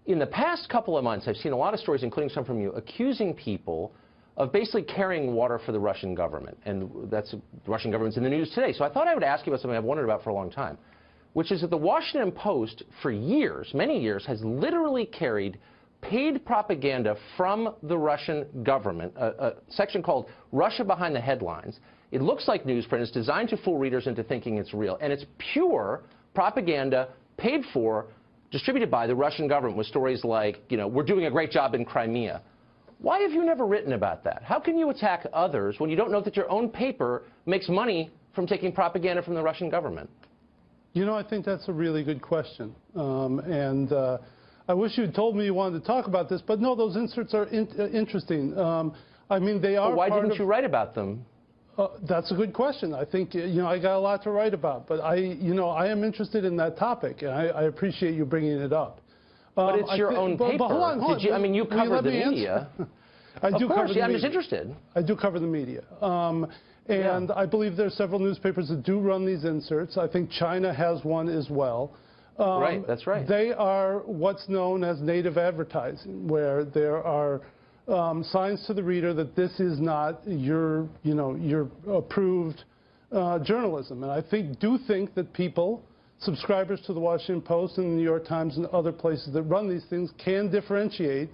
in the past couple of months, I've seen a lot of stories, including some from you, accusing people of basically carrying water for the Russian government. And that's the Russian government's in the news today. So I thought I would ask you about something I've wondered about for a long time, which is that the Washington Post, for years, many years, has literally carried paid propaganda from the Russian government, a section called Russia Behind the Headlines. It looks like newsprint. It's designed to fool readers into thinking it's real. And it's pure propaganda paid for, distributed by the Russian government with stories like, you know, we're doing a great job in Crimea. Why have you never written about that? How can you attack others when you don't know that your own paper makes money from taking propaganda from the Russian government? You know, I think that's a really good question. I wish you'd told me you wanted to talk about this, but no, those inserts are interesting. I mean, they are. But why didn't you write about them? That's a good question. I think, you know, I got a lot to write about, but I am interested in that topic, and I appreciate you bringing it up. But it's your own paper. But hold on. Did you, I mean, you cover the media. I do cover the media. I'm just interested. I do cover the media. And I believe there are several newspapers that do run these inserts. I think China has one as well. Right, that's right. They are what's known as native advertising, where there are signs to the reader that this is not your approved journalism. And I do think that people, subscribers to the Washington Post and the New York Times and other places that run these things, can differentiate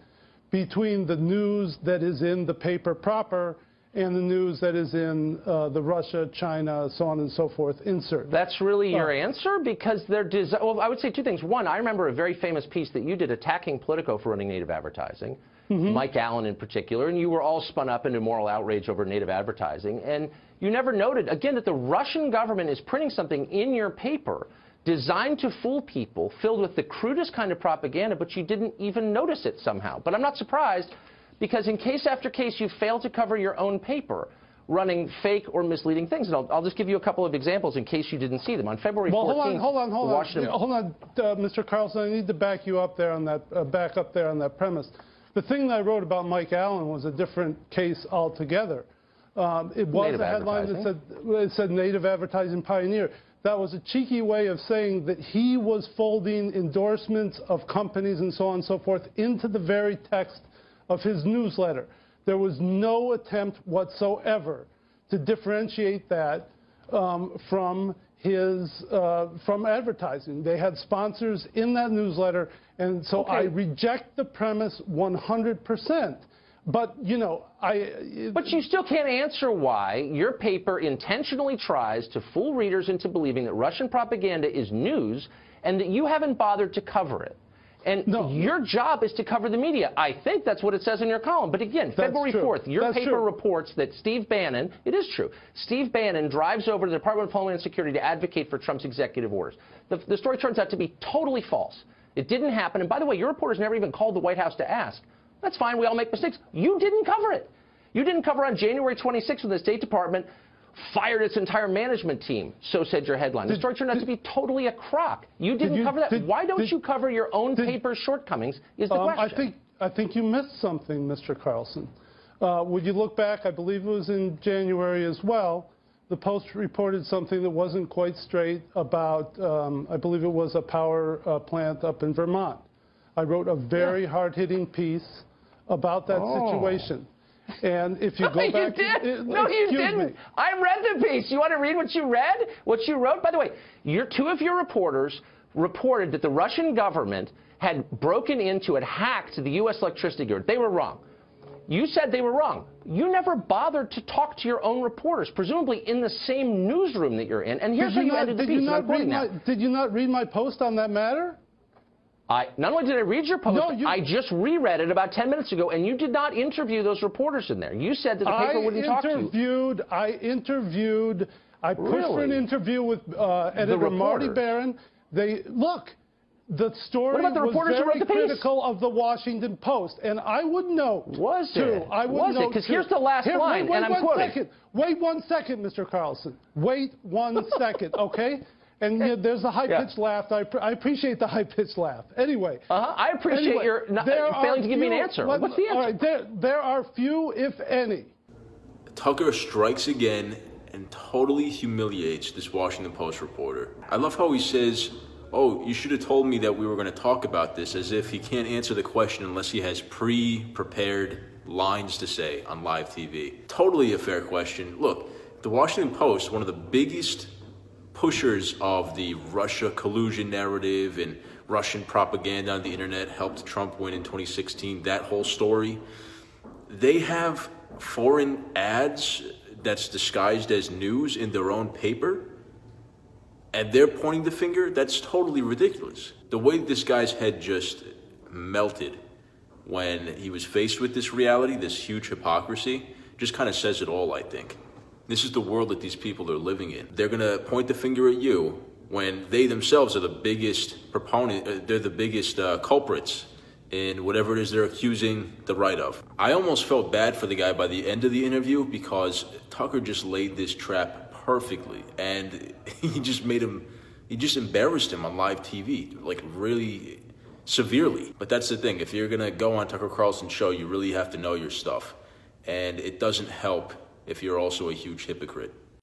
between the news that is in the paper proper and the news that is in the Russia, China, so on and so forth insert. That's really your answer? Because they're well, I would say two things. One, I remember a very famous piece that you did attacking Politico for running native advertising, Mike Allen in particular, and you were all spun up into moral outrage over native advertising. And you never noted, again, that the Russian government is printing something in your paper designed to fool people, filled with the crudest kind of propaganda, but you didn't even notice it somehow. But I'm not surprised, because in case after case, you fail to cover your own paper, running fake or misleading things. And I'll just give you a couple of examples in case you didn't see them. On February 14th, hold on, Mr. Carlson. I need to back you up there on that. Back up there on that premise. The thing that I wrote about Mike Allen was a different case altogether. It was a headline that said native advertising pioneer. That was a cheeky way of saying that he was folding endorsements of companies and so on and so forth into the very text of his newsletter. There was no attempt whatsoever to differentiate that from advertising. They had sponsors in that newsletter, and so I reject the premise 100%. But, you know, But you still can't answer why your paper intentionally tries to fool readers into believing that Russian propaganda is news and that you haven't bothered to cover it. And your job is to cover the media. I think that's what it says in your column. But again, February 4th, your paper reports that Steve Bannon, it is true, Steve Bannon drives over to the Department of Homeland Security to advocate for Trump's executive orders. The story turns out to be totally false. It didn't happen. And by the way, your reporters never even called the White House to ask. That's fine. We all make mistakes. You didn't cover it. You didn't cover on January 26th when the State Department fired its entire management team, so said your headline. The story turned out to be totally a crock. You didn't cover that. Why don't you cover your own paper's shortcomings is the question. I think you missed something, Mr. Carlson. Would you look back, I believe it was in January as well, the Post reported something that wasn't quite straight about, I believe it was a power plant up in Vermont. I wrote a very hard-hitting piece about that situation. And if you go back... No, you didn't. I read the piece. You want to read what you read? What you wrote? By the way, two of your reporters reported that the Russian government had broken into and hacked the U.S. electricity grid. They were wrong. You said they were wrong. You never bothered to talk to your own reporters, presumably in the same newsroom that you're in. And here's how you ended the piece. Did you not read my post on that matter? Not only did I read your post, I just reread it about 10 minutes ago, and you did not interview those reporters in there. You said that the paper wouldn't talk to you. I pushed for an interview with editor Marty Barron. The story was very critical of the Washington Post, and I would note, Was it? Because here's the last line, and I'm quoting. Wait 1 second, Mr. Carlson. Wait 1 second, okay? And there's a high-pitched laugh. I appreciate the high-pitched laugh. Anyway. I appreciate your failing to give me an answer. What's the answer? All right, there are few, if any. Tucker strikes again and totally humiliates this Washington Post reporter. I love how he says, oh, you should have told me that we were going to talk about this, as if he can't answer the question unless he has pre-prepared lines to say on live TV. Totally a fair question. Look, the Washington Post, one of the biggest pushers of the Russia collusion narrative and Russian propaganda on the internet, helped Trump win in 2016, that whole story. They have foreign ads that's disguised as news in their own paper, and they're pointing the finger. That's totally ridiculous. The way this guy's head just melted when he was faced with this reality, this huge hypocrisy, just kind of says it all, I think. This is the world that these people are living in. They're gonna point the finger at you when they themselves are the biggest proponent, they're the biggest culprits in whatever it is they're accusing the right of. I almost felt bad for the guy by the end of the interview because Tucker just laid this trap perfectly, and he just embarrassed him on live TV, like really severely. But that's the thing, if you're gonna go on Tucker Carlson's show, you really have to know your stuff. And it doesn't help if you're also a huge hypocrite.